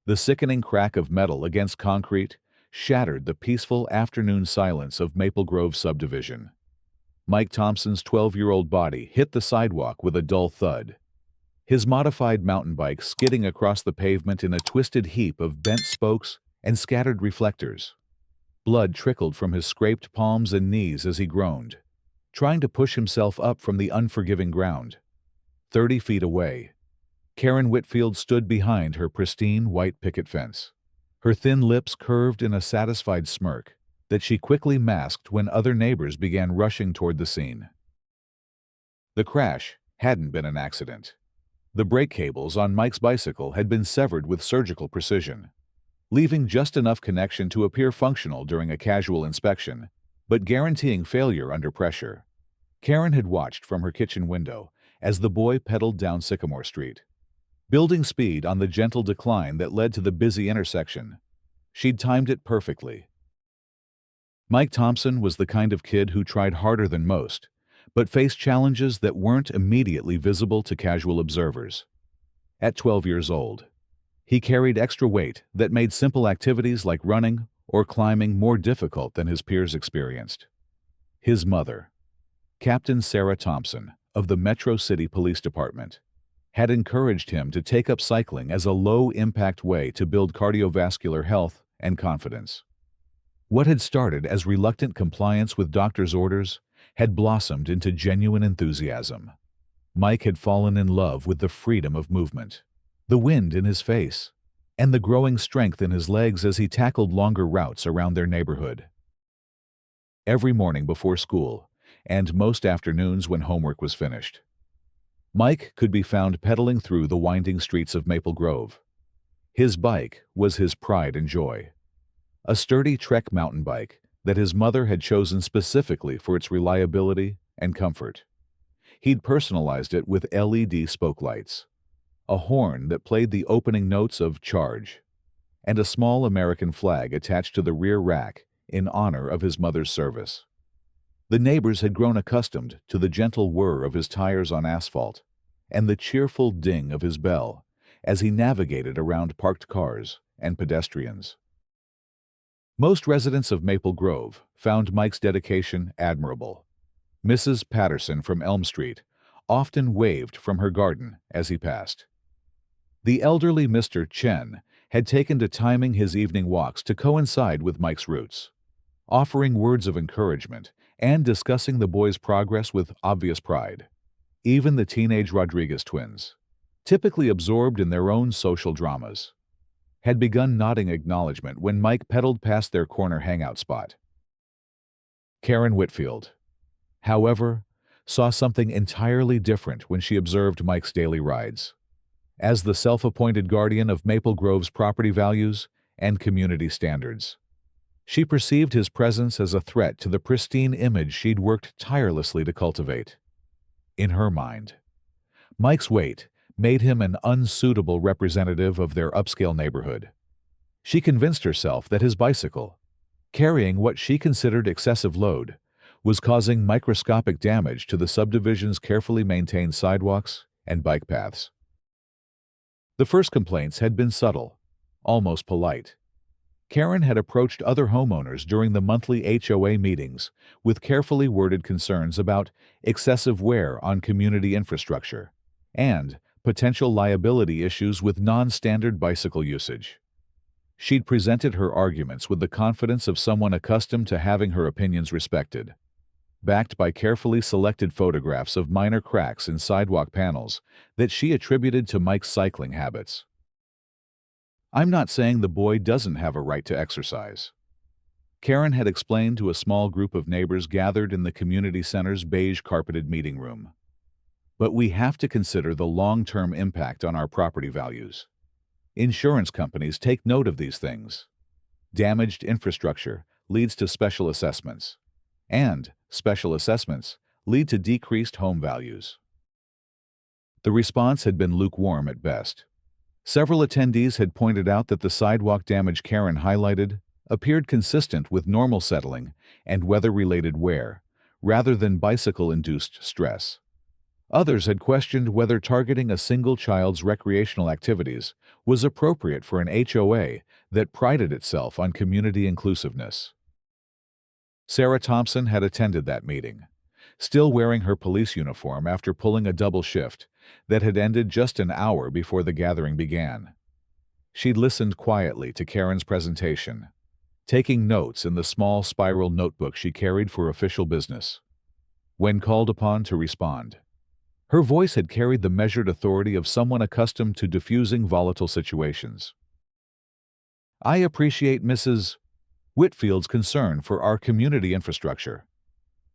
The sickening crack of metal against concrete shattered the peaceful afternoon silence of Maple Grove subdivision. Mike Thompson's 12-year-old body hit the sidewalk with a dull thud, his modified mountain bike skidding across the pavement in a twisted heap of bent spokes and scattered reflectors. Blood trickled from his scraped palms and knees as he groaned, trying to push himself up from the unforgiving ground. 30 feet away, Karen Whitfield stood behind her pristine white picket fence, her thin lips curved in a satisfied smirk that she quickly masked when other neighbors began rushing toward the scene. The crash hadn't been an accident. The brake cables on Mike's bicycle had been severed with surgical precision, leaving just enough connection to appear functional during a casual inspection, but guaranteeing failure under pressure. Karen had watched from her kitchen window as the boy pedaled down Sycamore Street, building speed on the gentle decline that led to the busy intersection. She'd timed it perfectly. Mike Thompson was the kind of kid who tried harder than most, but faced challenges that weren't immediately visible to casual observers. At 12 years old, he carried extra weight that made simple activities like running or climbing more difficult than his peers experienced. His mother, Captain Sarah Thompson of the Metro City Police Department, had encouraged him to take up cycling as a low-impact way to build cardiovascular health and confidence. What had started as reluctant compliance with doctor's orders had blossomed into genuine enthusiasm. Mike had fallen in love with the freedom of movement, the wind in his face, and the growing strength in his legs as he tackled longer routes around their neighborhood. Every morning before school, and most afternoons when homework was finished, Mike could be found pedaling through the winding streets of Maple Grove. His bike was his pride and joy, a sturdy Trek mountain bike that his mother had chosen specifically for its reliability and comfort. He'd personalized it with LED spoke lights, a horn that played the opening notes of Charge, and a small American flag attached to the rear rack in honor of his mother's service. The neighbors had grown accustomed to the gentle whir of his tires on asphalt and the cheerful ding of his bell as he navigated around parked cars and pedestrians. Most residents of Maple Grove found Mike's dedication admirable. Mrs. Patterson from Elm Street often waved from her garden as he passed. The elderly Mr. Chen had taken to timing his evening walks to coincide with Mike's routes, offering words of encouragement and discussing the boy's progress with obvious pride. Even the teenage Rodriguez twins, typically absorbed in their own social dramas, had begun nodding acknowledgement when Mike pedaled past their corner hangout spot. Karen Whitfield, however, saw something entirely different when she observed Mike's daily rides. As the self-appointed guardian of Maple Grove's property values and community standards, she perceived his presence as a threat to the pristine image she'd worked tirelessly to cultivate. In her mind, Mike's weight made him an unsuitable representative of their upscale neighborhood. She convinced herself that his bicycle, carrying what she considered excessive load, was causing microscopic damage to the subdivision's carefully maintained sidewalks and bike paths. The first complaints had been subtle, almost polite. Karen had approached other homeowners during the monthly HOA meetings with carefully worded concerns about excessive wear on community infrastructure and potential liability issues with non-standard bicycle usage. She'd presented her arguments with the confidence of someone accustomed to having her opinions respected, backed by carefully selected photographs of minor cracks in sidewalk panels that she attributed to Mike's cycling habits. "I'm not saying the boy doesn't have a right to exercise," Karen had explained to a small group of neighbors gathered in the community center's beige-carpeted meeting room. "But we have to consider the long-term impact on our property values. Insurance companies take note of these things. Damaged infrastructure leads to special assessments, and special assessments lead to decreased home values." The response had been lukewarm at best. Several attendees had pointed out that the sidewalk damage Karen highlighted appeared consistent with normal settling and weather-related wear, rather than bicycle-induced stress. Others had questioned whether targeting a single child's recreational activities was appropriate for an HOA that prided itself on community inclusiveness. Sarah Thompson had attended that meeting, still wearing her police uniform after pulling a double shift that had ended just an hour before the gathering began. She listened quietly to Karen's presentation, taking notes in the small spiral notebook she carried for official business. When called upon to respond, her voice had carried the measured authority of someone accustomed to diffusing volatile situations. "I appreciate Mrs. Whitfield's concern for our community infrastructure,"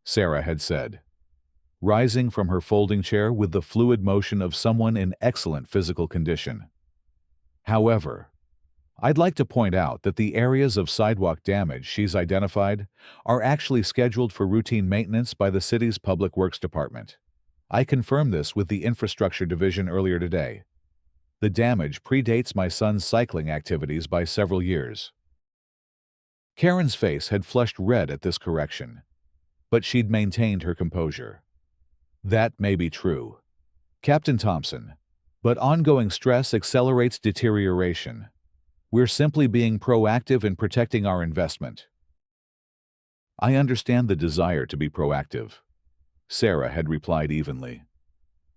Sarah had said, rising from her folding chair with the fluid motion of someone in excellent physical condition. "However, I'd like to point out that the areas of sidewalk damage she's identified are actually scheduled for routine maintenance by the city's Public Works Department. I confirmed this with the Infrastructure Division earlier today. The damage predates my son's cycling activities by several years." Karen's face had flushed red at this correction, but she'd maintained her composure. "That may be true, Captain Thompson, but ongoing stress accelerates deterioration. We're simply being proactive in protecting our investment." "I understand the desire to be proactive," Sarah had replied evenly.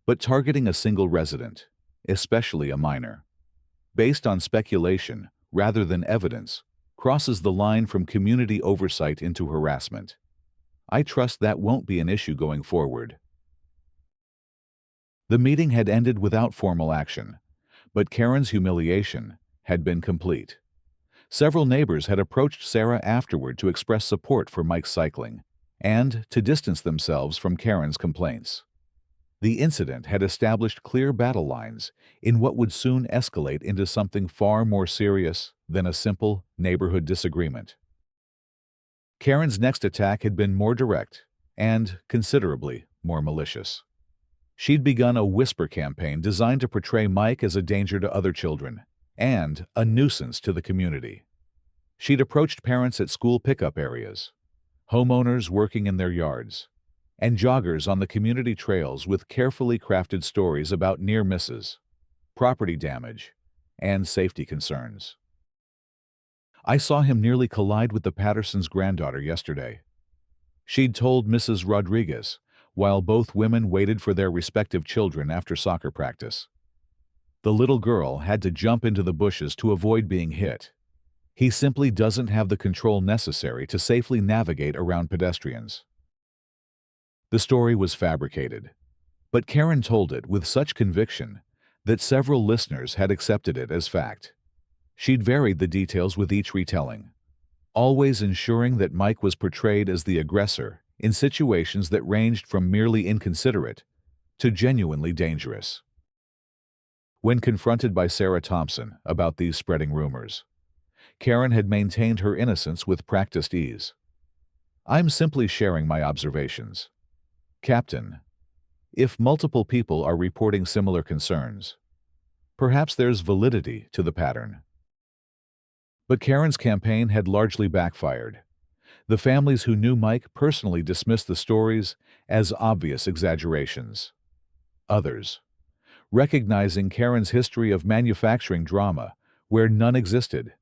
"But targeting a single resident, especially a minor, based on speculation rather than evidence, crosses the line from community oversight into harassment. I trust that won't be an issue going forward." The meeting had ended without formal action, but Karen's humiliation had been complete. Several neighbors had approached Sarah afterward to express support for Mike's cycling and to distance themselves from Karen's complaints. The incident had established clear battle lines in what would soon escalate into something far more serious than a simple neighborhood disagreement. Karen's next attack had been more direct and considerably more malicious. She'd begun a whisper campaign designed to portray Mike as a danger to other children and a nuisance to the community. She'd approached parents at school pickup areas, homeowners working in their yards, and joggers on the community trails with carefully crafted stories about near misses, property damage, and safety concerns. "I saw him nearly collide with the Pattersons' granddaughter yesterday," she'd told Mrs. Rodriguez, while both women waited for their respective children after soccer practice. "The little girl had to jump into the bushes to avoid being hit. He simply doesn't have the control necessary to safely navigate around pedestrians." The story was fabricated, but Karen told it with such conviction that several listeners had accepted it as fact. She'd varied the details with each retelling, always ensuring that Mike was portrayed as the aggressor in situations that ranged from merely inconsiderate to genuinely dangerous. When confronted by Sarah Thompson about these spreading rumors, Karen had maintained her innocence with practiced ease. "I'm simply sharing my observations. Captain, if multiple people are reporting similar concerns, perhaps there's validity to the pattern." But Karen's campaign had largely backfired. The families who knew Mike personally dismissed the stories as obvious exaggerations. Others, recognizing Karen's history of manufacturing drama where none existed,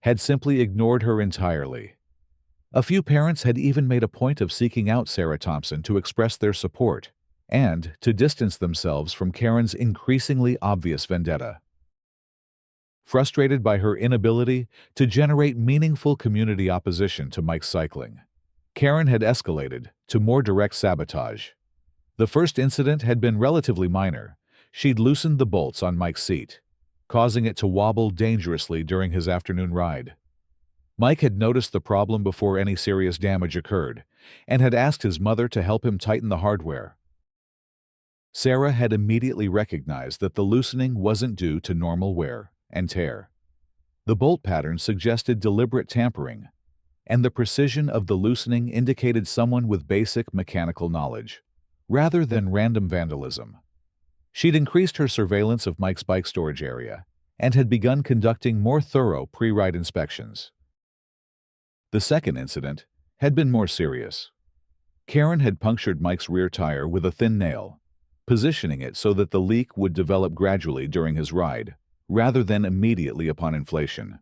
had simply ignored her entirely. A few parents had even made a point of seeking out Sarah Thompson to express their support and to distance themselves from Karen's increasingly obvious vendetta. Frustrated by her inability to generate meaningful community opposition to Mike's cycling, Karen had escalated to more direct sabotage. The first incident had been relatively minor. She'd loosened the bolts on Mike's seat, causing it to wobble dangerously during his afternoon ride. Mike had noticed the problem before any serious damage occurred and had asked his mother to help him tighten the hardware. Sarah had immediately recognized that the loosening wasn't due to normal wear and tear. The bolt pattern suggested deliberate tampering, and the precision of the loosening indicated someone with basic mechanical knowledge, rather than random vandalism. She'd increased her surveillance of Mike's bike storage area and had begun conducting more thorough pre-ride inspections. The second incident had been more serious. Karen had punctured Mike's rear tire with a thin nail, positioning it so that the leak would develop gradually during his ride, rather than immediately upon inflation.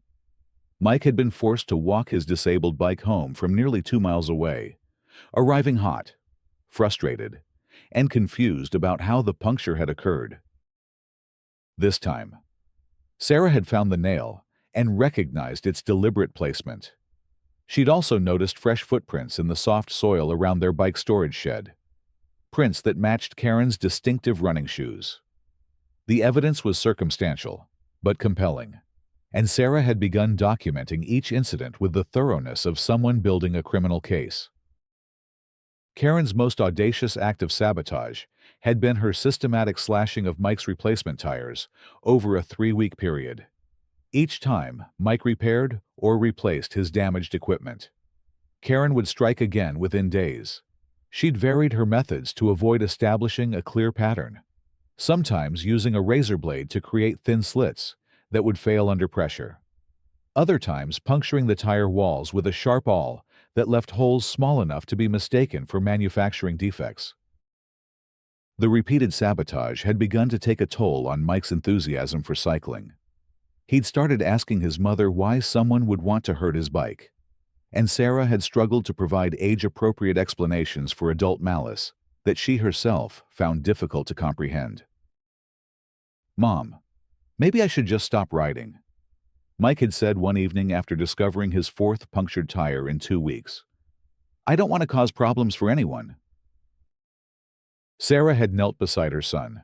Mike had been forced to walk his disabled bike home from nearly 2 miles away, arriving hot, frustrated, and confused about how the puncture had occurred. This time, Sarah had found the nail and recognized its deliberate placement. She'd also noticed fresh footprints in the soft soil around their bike storage shed, prints that matched Karen's distinctive running shoes. The evidence was circumstantial, but compelling, and Sarah had begun documenting each incident with the thoroughness of someone building a criminal case. Karen's most audacious act of sabotage had been her systematic slashing of Mike's replacement tires over a 3-week period. Each time, Mike repaired or replaced his damaged equipment. Karen would strike again within days. She'd varied her methods to avoid establishing a clear pattern, sometimes using a razor blade to create thin slits that would fail under pressure. Other times puncturing the tire walls with a sharp awl that left holes small enough to be mistaken for manufacturing defects. The repeated sabotage had begun to take a toll on Mike's enthusiasm for cycling. He'd started asking his mother why someone would want to hurt his bike, and Sarah had struggled to provide age-appropriate explanations for adult malice that she herself found difficult to comprehend. "Mom, maybe I should just stop riding," Mike had said one evening after discovering his 4th punctured tire in 2 weeks. "I don't want to cause problems for anyone." Sarah had knelt beside her son,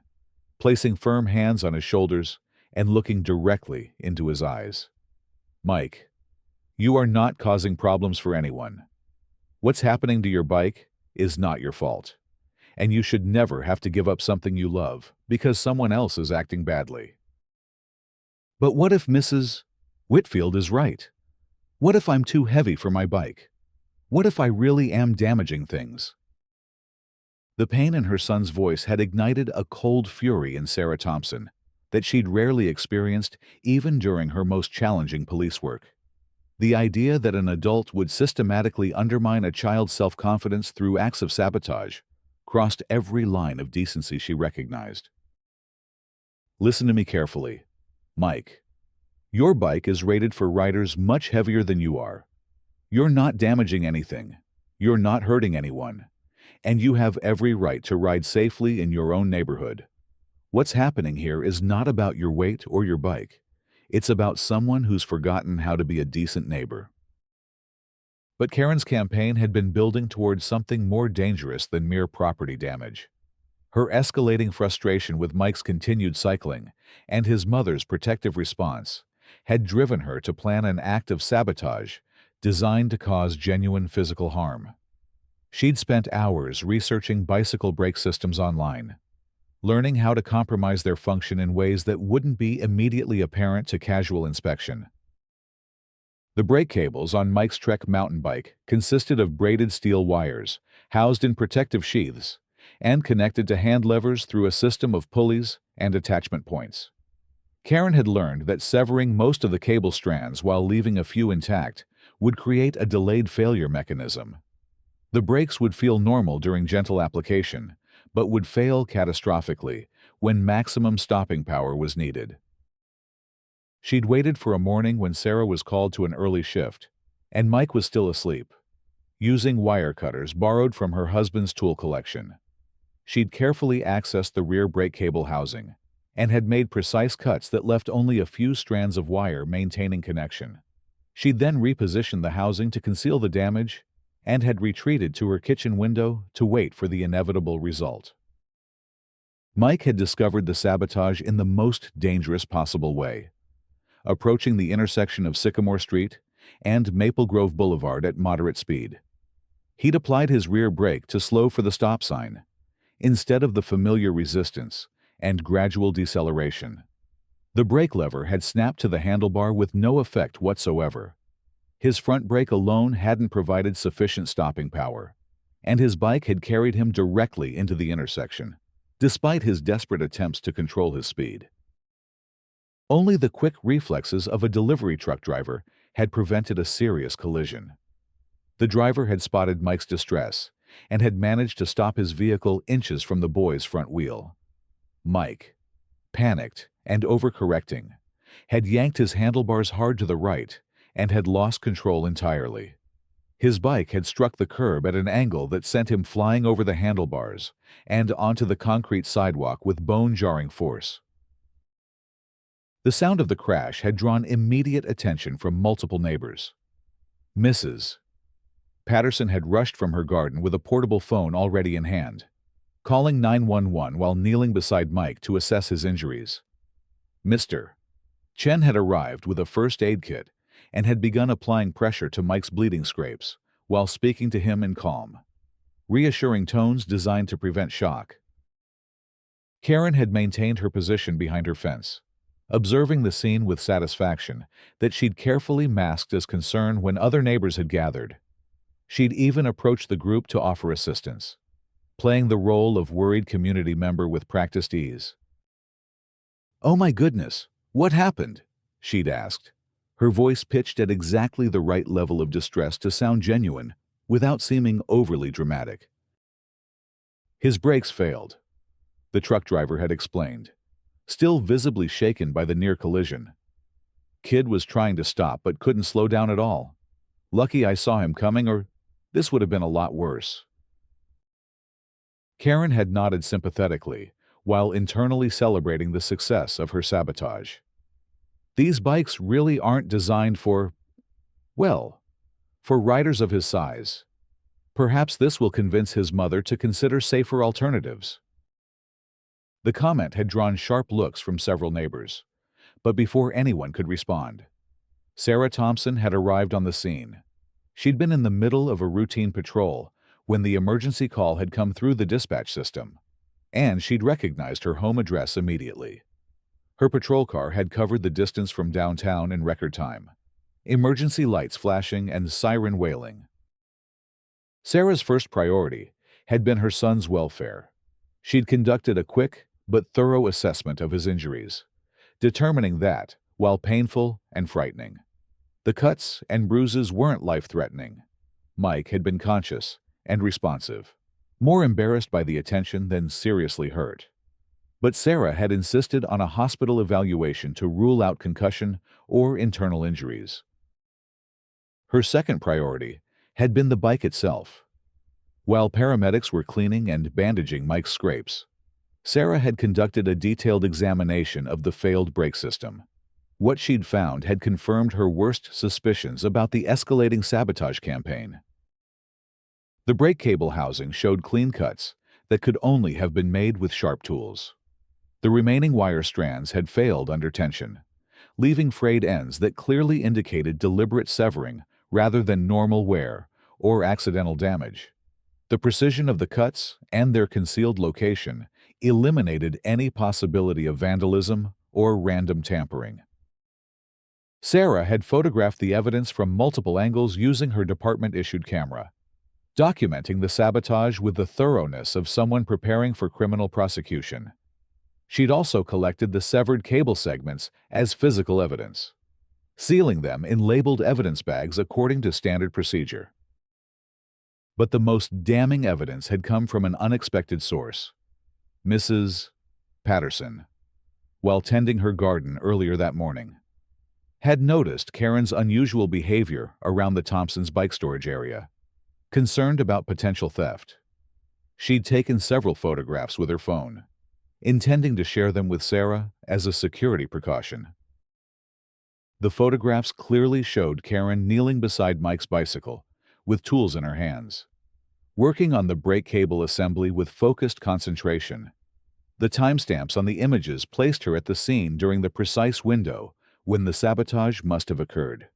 placing firm hands on his shoulders and looking directly into his eyes. "Mike, you are not causing problems for anyone. What's happening to your bike is not your fault, and you should never have to give up something you love because someone else is acting badly." "But what if Mrs. Whitfield is right? What if I'm too heavy for my bike? What if I really am damaging things?" The pain in her son's voice had ignited a cold fury in Sarah Thompson that she'd rarely experienced even during her most challenging police work. The idea that an adult would systematically undermine a child's self-confidence through acts of sabotage crossed every line of decency she recognized. "Listen to me carefully, Mike. Your bike is rated for riders much heavier than you are. You're not damaging anything. You're not hurting anyone. And you have every right to ride safely in your own neighborhood. What's happening here is not about your weight or your bike. It's about someone who's forgotten how to be a decent neighbor." But Karen's campaign had been building towards something more dangerous than mere property damage. Her escalating frustration with Mike's continued cycling and his mother's protective response had driven her to plan an act of sabotage designed to cause genuine physical harm. She'd spent hours researching bicycle brake systems online, learning how to compromise their function in ways that wouldn't be immediately apparent to casual inspection. The brake cables on Mike's Trek mountain bike consisted of braided steel wires, housed in protective sheaths, and connected to hand levers through a system of pulleys and attachment points. Karen had learned that severing most of the cable strands while leaving a few intact would create a delayed failure mechanism. The brakes would feel normal during gentle application, but would fail catastrophically when maximum stopping power was needed. She'd waited for a morning when Sarah was called to an early shift, and Mike was still asleep, using wire cutters borrowed from her husband's tool collection. She'd carefully accessed the rear brake cable housing and had made precise cuts that left only a few strands of wire maintaining connection. She'd then repositioned the housing to conceal the damage and had retreated to her kitchen window to wait for the inevitable result. Mike had discovered the sabotage in the most dangerous possible way, approaching the intersection of Sycamore Street and Maple Grove Boulevard at moderate speed. He'd applied his rear brake to slow for the stop sign, instead of the familiar resistance and gradual deceleration. The brake lever had snapped to the handlebar with no effect whatsoever. His front brake alone hadn't provided sufficient stopping power, and his bike had carried him directly into the intersection, despite his desperate attempts to control his speed. Only the quick reflexes of a delivery truck driver had prevented a serious collision. The driver had spotted Mike's distress and had managed to stop his vehicle inches from the boy's front wheel. Mike, panicked and overcorrecting, had yanked his handlebars hard to the right and had lost control entirely. His bike had struck the curb at an angle that sent him flying over the handlebars and onto the concrete sidewalk with bone-jarring force. The sound of the crash had drawn immediate attention from multiple neighbors. Mrs. Patterson had rushed from her garden with a portable phone already in hand, calling 911 while kneeling beside Mike to assess his injuries. Mr. Chen had arrived with a first aid kit and had begun applying pressure to Mike's bleeding scrapes while speaking to him in calm, reassuring tones designed to prevent shock. Karen had maintained her position behind her fence, observing the scene with satisfaction that she'd carefully masked as concern when other neighbors had gathered. She'd even approached the group to offer assistance, playing the role of worried community member with practiced ease. "Oh my goodness, what happened?" she'd asked, her voice pitched at exactly the right level of distress to sound genuine without seeming overly dramatic. His brakes failed, the truck driver had explained, still visibly shaken by the near collision. "Kid was trying to stop but couldn't slow down at all. Lucky I saw him coming, or this would have been a lot worse." Karen had nodded sympathetically while internally celebrating the success of her sabotage. These bikes really aren't designed for riders of his size. Perhaps this will convince his mother to consider safer alternatives. The comment had drawn sharp looks from several neighbors, but before anyone could respond, Sarah Thompson had arrived on the scene. She'd been in the middle of a routine patrol when the emergency call had come through the dispatch system, and she'd recognized her home address immediately. Her patrol car had covered the distance from downtown in record time, emergency lights flashing and siren wailing. Sarah's first priority had been her son's welfare. She'd conducted a quick but thorough assessment of his injuries, determining that, while painful and frightening, the cuts and bruises weren't life-threatening. Mike had been conscious and responsive, more embarrassed by the attention than seriously hurt. But Sarah had insisted on a hospital evaluation to rule out concussion or internal injuries. Her second priority had been the bike itself. While paramedics were cleaning and bandaging Mike's scrapes, Sarah had conducted a detailed examination of the failed brake system. What she'd found had confirmed her worst suspicions about the escalating sabotage campaign. The brake cable housing showed clean cuts that could only have been made with sharp tools. The remaining wire strands had failed under tension, leaving frayed ends that clearly indicated deliberate severing rather than normal wear or accidental damage. The precision of the cuts and their concealed location eliminated any possibility of vandalism or random tampering. Sarah had photographed the evidence from multiple angles using her department-issued camera, documenting the sabotage with the thoroughness of someone preparing for criminal prosecution. She'd also collected the severed cable segments as physical evidence, sealing them in labeled evidence bags according to standard procedure. But the most damning evidence had come from an unexpected source. Mrs. Patterson, while tending her garden earlier that morning, had noticed Karen's unusual behavior around the Thompsons' bike storage area, concerned about potential theft. She'd taken several photographs with her phone, intending to share them with Sarah as a security precaution. The photographs clearly showed Karen kneeling beside Mike's bicycle, with tools in her hands, working on the brake cable assembly with focused concentration. The timestamps on the images placed her at the scene during the precise window when the sabotage must have occurred.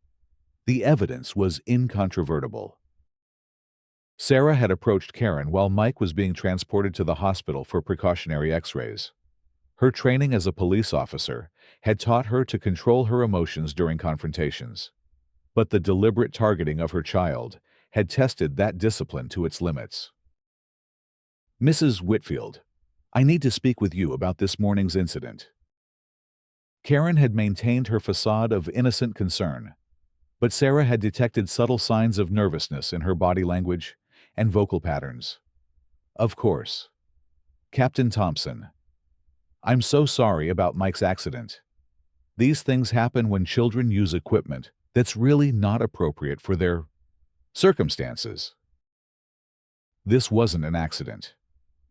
The evidence was incontrovertible. Sarah had approached Karen while Mike was being transported to the hospital for precautionary X-rays. Her training as a police officer had taught her to control her emotions during confrontations, but the deliberate targeting of her child had tested that discipline to its limits. "Mrs. Whitfield, I need to speak with you about this morning's incident." Karen had maintained her facade of innocent concern, but Sarah had detected subtle signs of nervousness in her body language and vocal patterns. Of course. Captain Thompson. I'm so sorry about Mike's accident. These things happen when children use equipment that's really not appropriate for their circumstances. This wasn't an accident.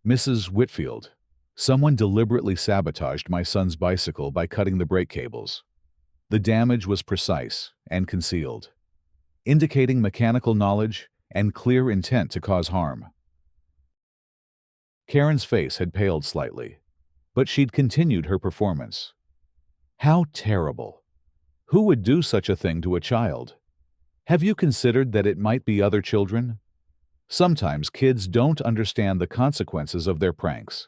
Mrs. Whitfield. Someone deliberately sabotaged my son's bicycle by cutting the brake cables. The damage was precise and concealed, indicating mechanical knowledge and clear intent to cause harm. Karen's face had paled slightly, but she'd continued her performance. How terrible! Who would do such a thing to a child? Have you considered that it might be other children? Sometimes kids don't understand the consequences of their pranks.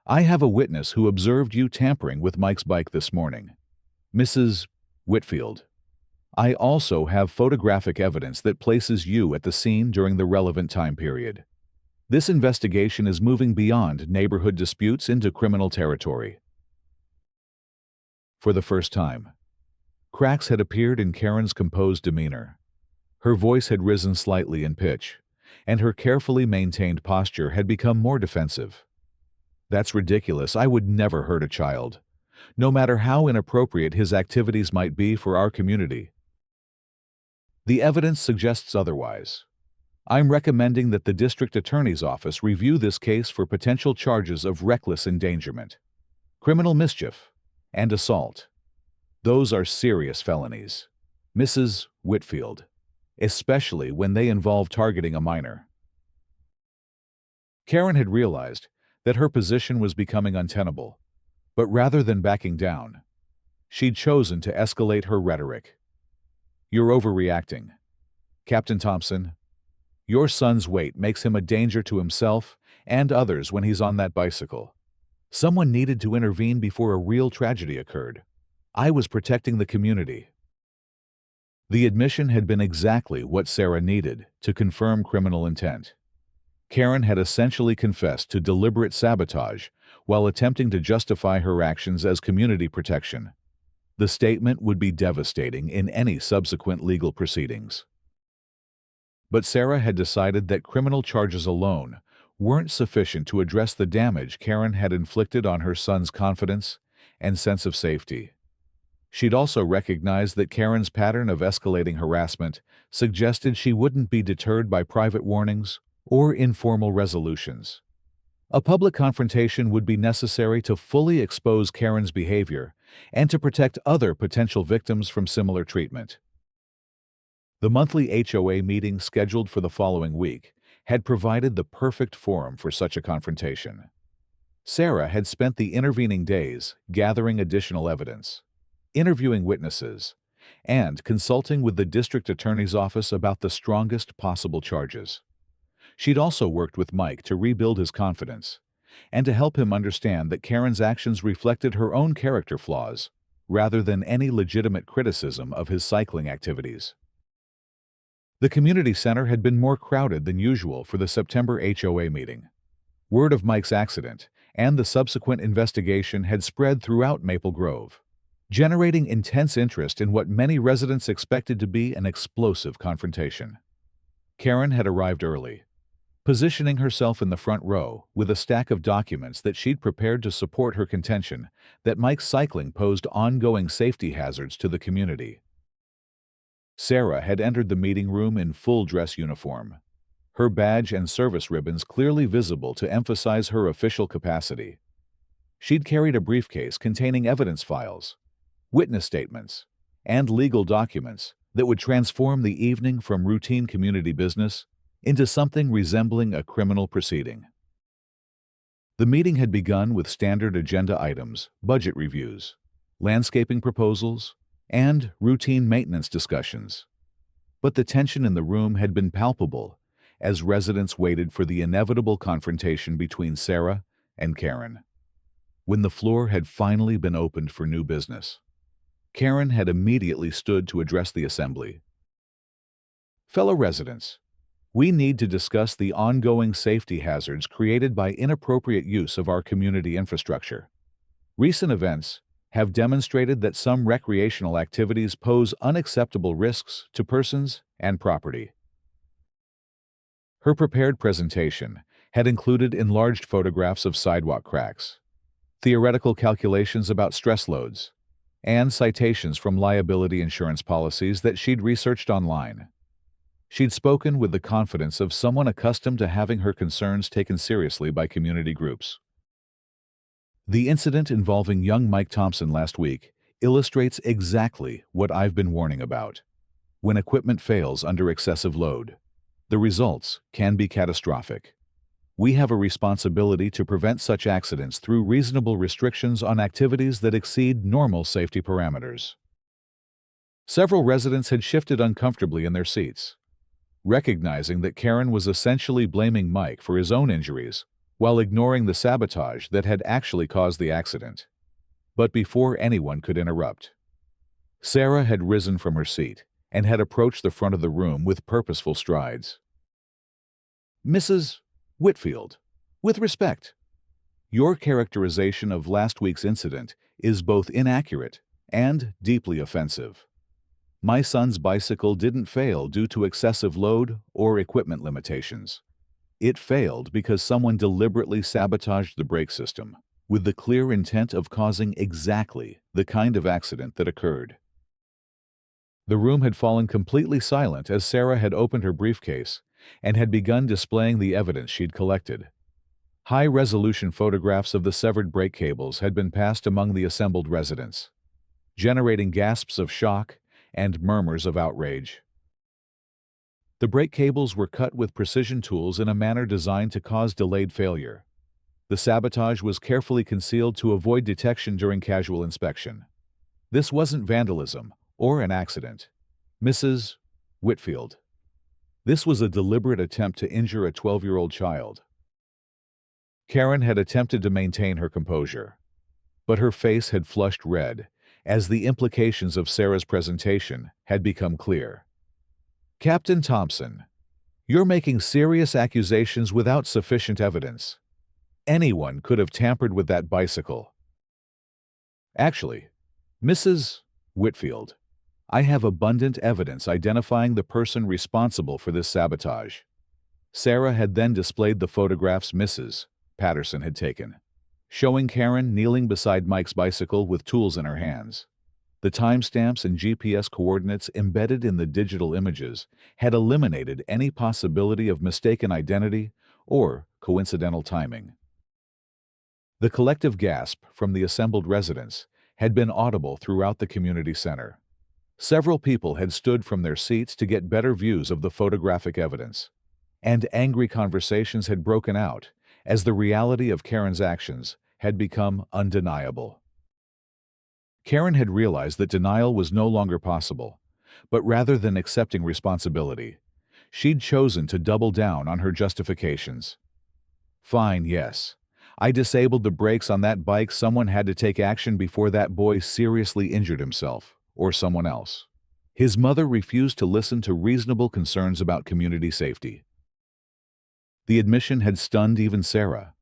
I have a witness who observed you tampering with Mike's bike this morning. Mrs. Whitfield. I also have photographic evidence that places you at the scene during the relevant time period. This investigation is moving beyond neighborhood disputes into criminal territory. For the first time, cracks had appeared in Karen's composed demeanor. Her voice had risen slightly in pitch, and her carefully maintained posture had become more defensive. That's ridiculous. I would never hurt a child, no matter how inappropriate his activities might be for our community. The evidence suggests otherwise. I'm recommending that the district attorney's office review this case for potential charges of reckless endangerment, criminal mischief, and assault. Those are serious felonies, Mrs. Whitfield, especially when they involve targeting a minor. Karen had realized that her position was becoming untenable, but rather than backing down, she'd chosen to escalate her rhetoric. You're overreacting. Captain Thompson, your son's weight makes him a danger to himself and others when he's on that bicycle. Someone needed to intervene before a real tragedy occurred. I was protecting the community. The admission had been exactly what Sarah needed to confirm criminal intent. Karen had essentially confessed to deliberate sabotage while attempting to justify her actions as community protection. The statement would be devastating in any subsequent legal proceedings. But Sarah had decided that criminal charges alone weren't sufficient to address the damage Karen had inflicted on her son's confidence and sense of safety. She'd also recognized that Karen's pattern of escalating harassment suggested she wouldn't be deterred by private warnings or informal resolutions. A public confrontation would be necessary to fully expose Karen's behavior and to protect other potential victims from similar treatment. The monthly HOA meeting scheduled for the following week had provided the perfect forum for such a confrontation. Sarah had spent the intervening days gathering additional evidence, interviewing witnesses, and consulting with the district attorney's office about the strongest possible charges. She'd also worked with Mike to rebuild his confidence and to help him understand that Karen's actions reflected her own character flaws rather than any legitimate criticism of his cycling activities. The community center had been more crowded than usual for the September HOA meeting. Word of Mike's accident and the subsequent investigation had spread throughout Maple Grove, generating intense interest in what many residents expected to be an explosive confrontation. Karen had arrived early, positioning herself in the front row with a stack of documents that she'd prepared to support her contention that Mike's cycling posed ongoing safety hazards to the community. Sarah had entered the meeting room in full dress uniform, her badge and service ribbons clearly visible to emphasize her official capacity. She'd carried a briefcase containing evidence files, witness statements, and legal documents that would transform the evening from routine community business into something resembling a criminal proceeding. The meeting had begun with standard agenda items, budget reviews, landscaping proposals, and routine maintenance discussions. But the tension in the room had been palpable as residents waited for the inevitable confrontation between Sarah and Karen. When the floor had finally been opened for new business, Karen had immediately stood to address the assembly. Fellow residents, we need to discuss the ongoing safety hazards created by inappropriate use of our community infrastructure. Recent events have demonstrated that some recreational activities pose unacceptable risks to persons and property. Her prepared presentation had included enlarged photographs of sidewalk cracks, theoretical calculations about stress loads, and citations from liability insurance policies that she'd researched online. She'd spoken with the confidence of someone accustomed to having her concerns taken seriously by community groups. The incident involving young Mike Thompson last week illustrates exactly what I've been warning about. When equipment fails under excessive load, the results can be catastrophic. We have a responsibility to prevent such accidents through reasonable restrictions on activities that exceed normal safety parameters. Several residents had shifted uncomfortably in their seats, recognizing that Karen was essentially blaming Mike for his own injuries while ignoring the sabotage that had actually caused the accident. But before anyone could interrupt, Sarah had risen from her seat and had approached the front of the room with purposeful strides. "Mrs. Whitfield, with respect, your characterization of last week's incident is both inaccurate and deeply offensive. My son's bicycle didn't fail due to excessive load or equipment limitations. It failed because someone deliberately sabotaged the brake system, with the clear intent of causing exactly the kind of accident that occurred." The room had fallen completely silent as Sarah had opened her briefcase and had begun displaying the evidence she'd collected. High-resolution photographs of the severed brake cables had been passed among the assembled residents, generating gasps of shock and murmurs of outrage. The brake cables were cut with precision tools in a manner designed to cause delayed failure. The sabotage was carefully concealed to avoid detection during casual inspection. This wasn't vandalism or an accident, Mrs. Whitfield. This was a deliberate attempt to injure a 12-year-old child. Karen had attempted to maintain her composure, but her face had flushed red as the implications of Sarah's presentation had become clear. "Captain Thompson, you're making serious accusations without sufficient evidence. Anyone could have tampered with that bicycle." "Actually, Mrs. Whitfield, I have abundant evidence identifying the person responsible for this sabotage." Sarah had then displayed the photographs Mrs. Patterson had taken, showing Karen kneeling beside Mike's bicycle with tools in her hands. The timestamps and GPS coordinates embedded in the digital images had eliminated any possibility of mistaken identity or coincidental timing. The collective gasp from the assembled residents had been audible throughout the community center. Several people had stood from their seats to get better views of the photographic evidence, and angry conversations had broken out as the reality of Karen's actions had become undeniable. Karen had realized that denial was no longer possible, but rather than accepting responsibility, she'd chosen to double down on her justifications. "Fine, yes. I disabled the brakes on that bike. Someone had to take action before that boy seriously injured himself, or someone else." His mother refused to listen to reasonable concerns about community safety. The admission had stunned even Sarah,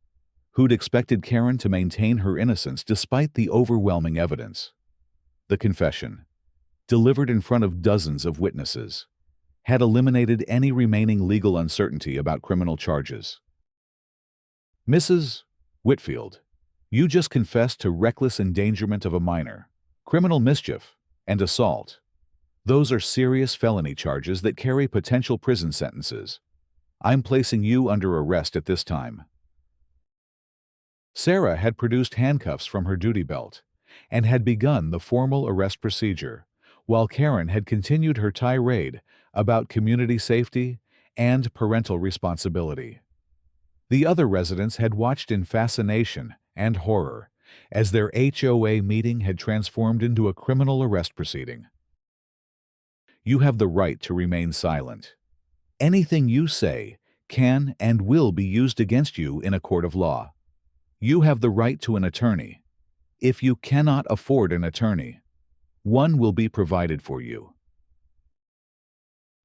who'd expected Karen to maintain her innocence despite the overwhelming evidence. The confession, delivered in front of dozens of witnesses, had eliminated any remaining legal uncertainty about criminal charges. "Mrs. Whitfield, you just confessed to reckless endangerment of a minor, criminal mischief, and assault. Those are serious felony charges that carry potential prison sentences. I'm placing you under arrest at this time." Sarah had produced handcuffs from her duty belt and had begun the formal arrest procedure, while Karen had continued her tirade about community safety and parental responsibility. The other residents had watched in fascination and horror as their HOA meeting had transformed into a criminal arrest proceeding. "You have the right to remain silent. Anything you say can and will be used against you in a court of law. You have the right to an attorney. If you cannot afford an attorney, one will be provided for you."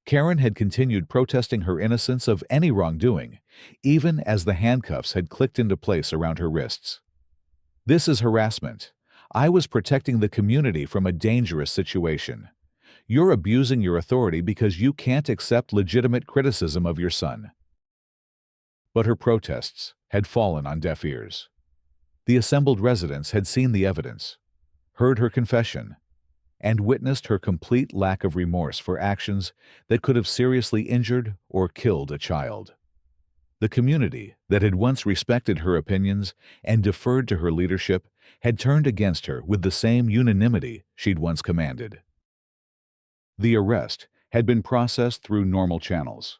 Karen had continued protesting her innocence of any wrongdoing, even as the handcuffs had clicked into place around her wrists. "This is harassment. I was protecting the community from a dangerous situation. You're abusing your authority because you can't accept legitimate criticism of your son." But her protests had fallen on deaf ears. The assembled residents had seen the evidence, heard her confession, and witnessed her complete lack of remorse for actions that could have seriously injured or killed a child. The community that had once respected her opinions and deferred to her leadership had turned against her with the same unanimity she'd once commanded. The arrest had been processed through normal channels,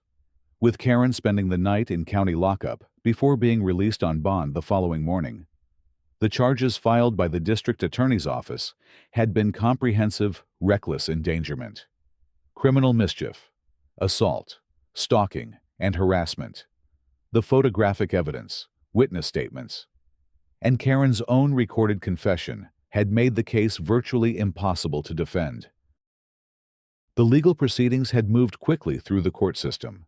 with Karen spending the night in county lockup before being released on bond the following morning. The charges filed by the district attorney's office had been comprehensive, reckless endangerment, criminal mischief, assault, stalking, and harassment. The photographic evidence, witness statements, and Karen's own recorded confession had made the case virtually impossible to defend. The legal proceedings had moved quickly through the court system.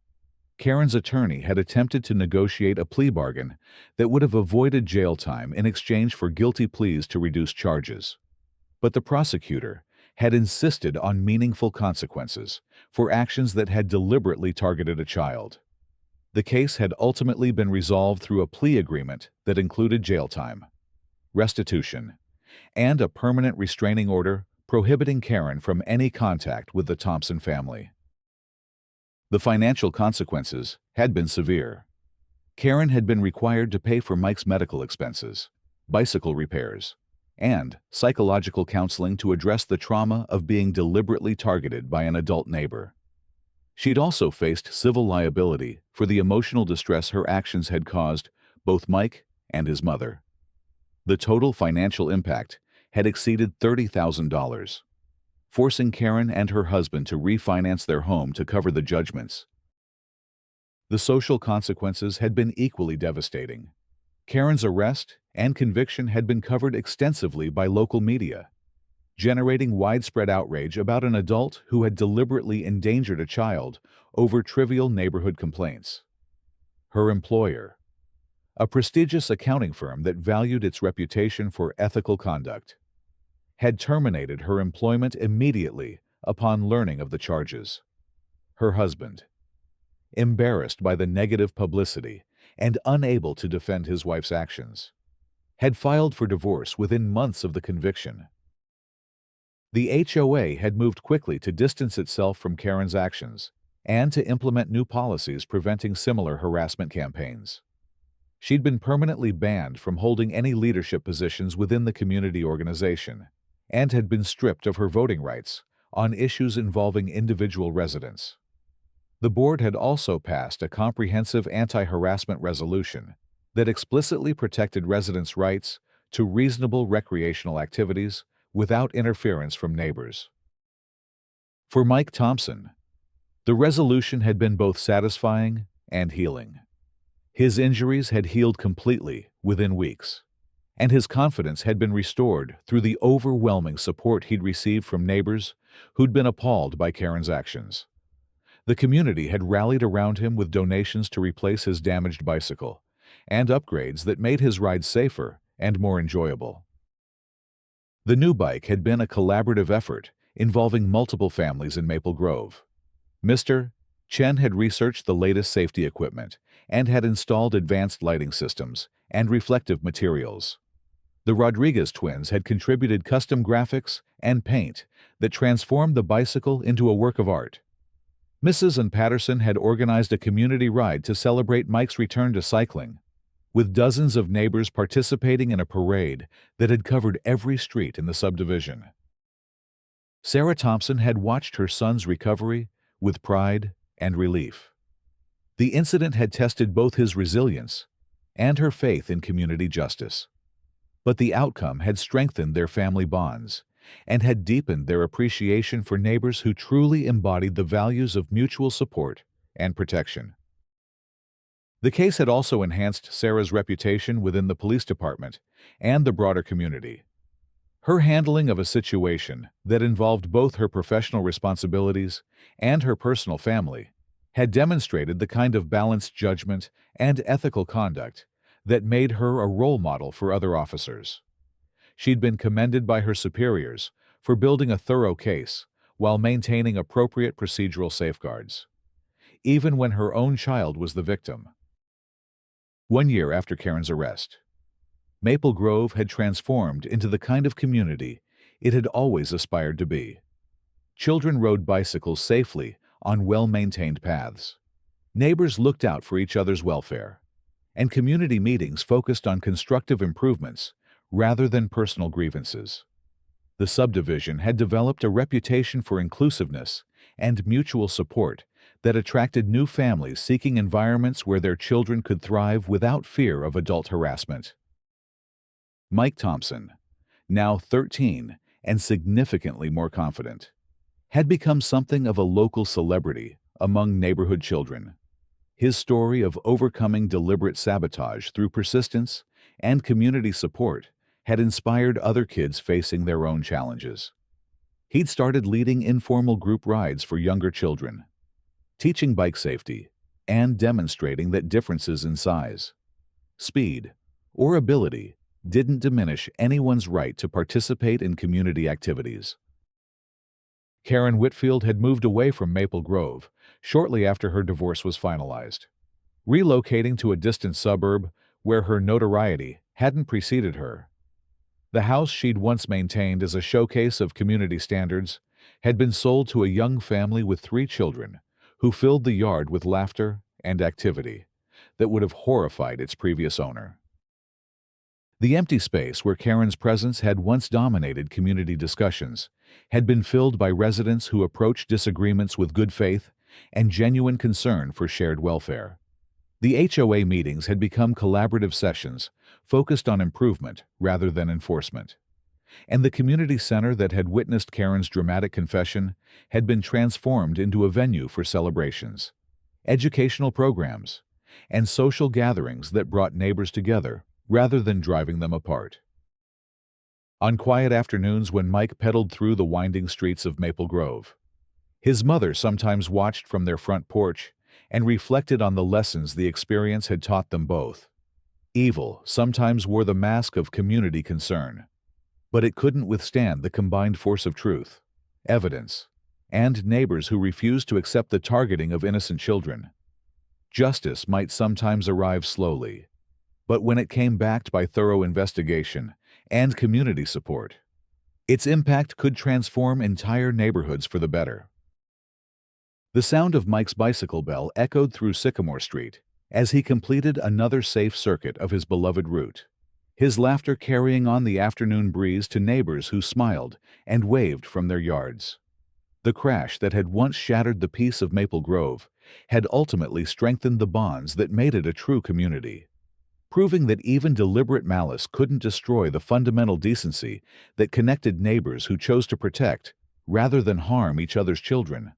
Karen's attorney had attempted to negotiate a plea bargain that would have avoided jail time in exchange for guilty pleas to reduce charges. But the prosecutor had insisted on meaningful consequences for actions that had deliberately targeted a child. The case had ultimately been resolved through a plea agreement that included jail time, restitution, and a permanent restraining order prohibiting Karen from any contact with the Thompson family. The financial consequences had been severe. Karen had been required to pay for Mike's medical expenses, bicycle repairs, and psychological counseling to address the trauma of being deliberately targeted by an adult neighbor. She'd also faced civil liability for the emotional distress her actions had caused both Mike and his mother. The total financial impact had exceeded $30,000, forcing Karen and her husband to refinance their home to cover the judgments. The social consequences had been equally devastating. Karen's arrest and conviction had been covered extensively by local media, generating widespread outrage about an adult who had deliberately endangered a child over trivial neighborhood complaints. Her employer, a prestigious accounting firm that valued its reputation for ethical conduct, had terminated her employment immediately upon learning of the charges. Her husband, embarrassed by the negative publicity and unable to defend his wife's actions, had filed for divorce within months of the conviction. The HOA had moved quickly to distance itself from Karen's actions and to implement new policies preventing similar harassment campaigns. She'd been permanently banned from holding any leadership positions within the community organization and had been stripped of her voting rights on issues involving individual residents. The board had also passed a comprehensive anti-harassment resolution that explicitly protected residents' rights to reasonable recreational activities without interference from neighbors. For Mike Thompson, the resolution had been both satisfying and healing. His injuries had healed completely within weeks, and his confidence had been restored through the overwhelming support he'd received from neighbors who'd been appalled by Karen's actions. The community had rallied around him with donations to replace his damaged bicycle and upgrades that made his rides safer and more enjoyable. The new bike had been a collaborative effort involving multiple families in Maple Grove. Mr. Chen had researched the latest safety equipment and had installed advanced lighting systems and reflective materials. The Rodriguez twins had contributed custom graphics and paint that transformed the bicycle into a work of art. Mrs. and Patterson had organized a community ride to celebrate Mike's return to cycling, with dozens of neighbors participating in a parade that had covered every street in the subdivision. Sarah Thompson had watched her son's recovery with pride and relief. The incident had tested both his resilience and her faith in community justice. But the outcome had strengthened their family bonds and had deepened their appreciation for neighbors who truly embodied the values of mutual support and protection. The case had also enhanced Sarah's reputation within the police department and the broader community. Her handling of a situation that involved both her professional responsibilities and her personal family had demonstrated the kind of balanced judgment and ethical conduct that made her a role model for other officers. She'd been commended by her superiors for building a thorough case while maintaining appropriate procedural safeguards, even when her own child was the victim. 1 year after Karen's arrest, Maple Grove had transformed into the kind of community it had always aspired to be. Children rode bicycles safely on well-maintained paths. Neighbors looked out for each other's welfare, and community meetings focused on constructive improvements rather than personal grievances. The subdivision had developed a reputation for inclusiveness and mutual support that attracted new families seeking environments where their children could thrive without fear of adult harassment. Mike Thompson, now 13 and significantly more confident, had become something of a local celebrity among neighborhood children. His story of overcoming deliberate sabotage through persistence and community support had inspired other kids facing their own challenges. He'd started leading informal group rides for younger children, teaching bike safety, and demonstrating that differences in size, speed, or ability didn't diminish anyone's right to participate in community activities. Karen Whitfield had moved away from Maple Grove shortly after her divorce was finalized, relocating to a distant suburb where her notoriety hadn't preceded her. The house she'd once maintained as a showcase of community standards had been sold to a young family with 3 children who filled the yard with laughter and activity that would have horrified its previous owner. The empty space where Karen's presence had once dominated community discussions had been filled by residents who approached disagreements with good faith and genuine concern for shared welfare. The HOA meetings had become collaborative sessions focused on improvement rather than enforcement, and the community center that had witnessed Karen's dramatic confession had been transformed into a venue for celebrations, educational programs, and social gatherings that brought neighbors together rather than driving them apart. On quiet afternoons when Mike pedaled through the winding streets of Maple Grove, his mother sometimes watched from their front porch and reflected on the lessons the experience had taught them both. Evil sometimes wore the mask of community concern, but it couldn't withstand the combined force of truth, evidence, and neighbors who refused to accept the targeting of innocent children. Justice might sometimes arrive slowly, but when it came backed by thorough investigation and community support, its impact could transform entire neighborhoods for the better. The sound of Mike's bicycle bell echoed through Sycamore Street as he completed another safe circuit of his beloved route, his laughter carrying on the afternoon breeze to neighbors who smiled and waved from their yards. The crash that had once shattered the peace of Maple Grove had ultimately strengthened the bonds that made it a true community, proving that even deliberate malice couldn't destroy the fundamental decency that connected neighbors who chose to protect rather than harm each other's children.